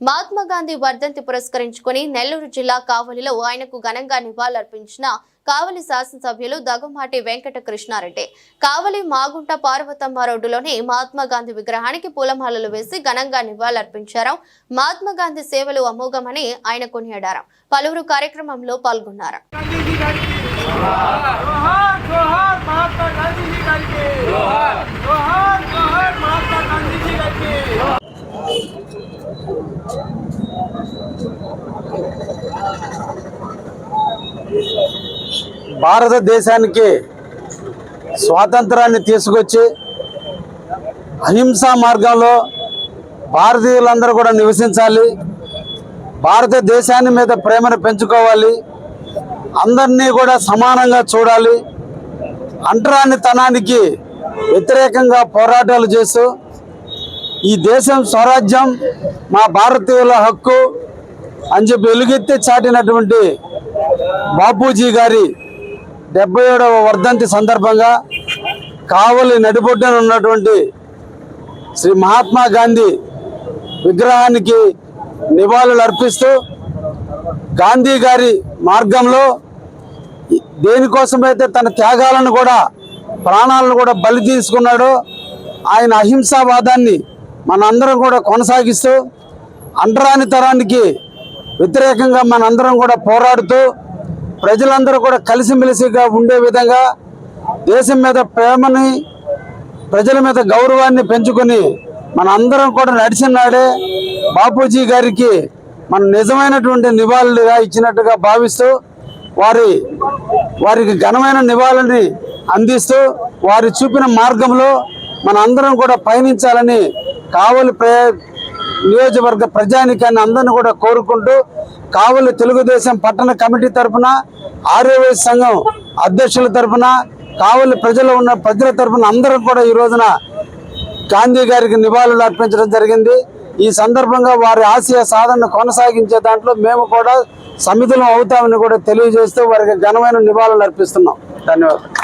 మహాత్మా గాంధీ వర్ధంతి పురస్కరించుకుని నెల్లూరు జిల్లా కావలిలో ఆయనకు ఘనంగా నివాళులర్పించిన కావలి శాసనసభ్యులు దగ్గుమాటి వెంకట కృష్ణారెడ్డి కావలి మాగుంట పార్వతమ్మ రోడ్డులోని మహాత్మా గాంధీ విగ్రహానికి పూలమాలలు వేసి ఘనంగా నివాళులర్పించారు. మహాత్మా గాంధీ సేవలు అమోఘమని ఆయన కొనియాడారు. పలువురు కార్యక్రమంలో పాల్గొన్నారు. భారతదేశానికి స్వాతంత్రాన్ని తీసుకొచ్చి అహింసా మార్గంలో భారతీయులందరూ కూడా నివసించాలి, భారతదేశాన్ని మీద ప్రేమను పెంచుకోవాలి, అందరినీ కూడా సమానంగా చూడాలి, అంటరానితనానికి వ్యతిరేకంగా పోరాటాలు చేస్తూ ఈ దేశం స్వరాజ్యం మా భారతీయుల హక్కు అని చెప్పి వెలుగెత్తి చాటినటువంటి బాపూజీ గారి 77వ వర్ధంతి సందర్భంగా కావలి నడిబొడ్డున ఉన్నటువంటి శ్రీ మహాత్మా గాంధీ విగ్రహానికి నివాళులు అర్పిస్తూ గాంధీ గారి మార్గంలో దేనికోసమైతే తన త్యాగాలను కూడా ప్రాణాలను కూడా బలి తీసుకున్నాడో ఆయన అహింసావాదాన్ని మనందరం కూడా కొనసాగిస్తూ అంటరానితనానికి వ్యతిరేకంగా మనందరం కూడా పోరాడుతూ ప్రజలందరూ కూడా కలిసిమెలిసిగా ఉండే విధంగా దేశం మీద ప్రేమని ప్రజల మీద గౌరవాన్ని పెంచుకొని మన అందరం కూడా నడిచిన నాడే బాపూజీ గారికి మన నిజమైనటువంటి నివాళులుగా ఇచ్చినట్టుగా భావిస్తూ వారికి ఘనమైన నివాళులని అందిస్తూ వారి చూపిన మార్గంలో మన అందరం కూడా పయనించాలని కావలి నియోజకవర్గ ప్రజానికాన్ని అందరినీ కూడా కోరుకుంటూ కావలి తెలుగుదేశం పట్టణ కమిటీ తరఫున ఆర్యవైశ్య సంఘం అధ్యక్షుల తరఫున కావలి ప్రజల తరఫున అందరం కూడా ఈ రోజున గాంధీ గారికి నివాళులు అర్పించడం జరిగింది. ఈ సందర్భంగా వారి ఆశయ సాధనను కొనసాగించే దాంట్లో మేము కూడా సమిధులం అవుతామని కూడా తెలియజేస్తూ వారికి ఘనమైన నివాళులు అర్పిస్తున్నాం. ధన్యవాదాలు.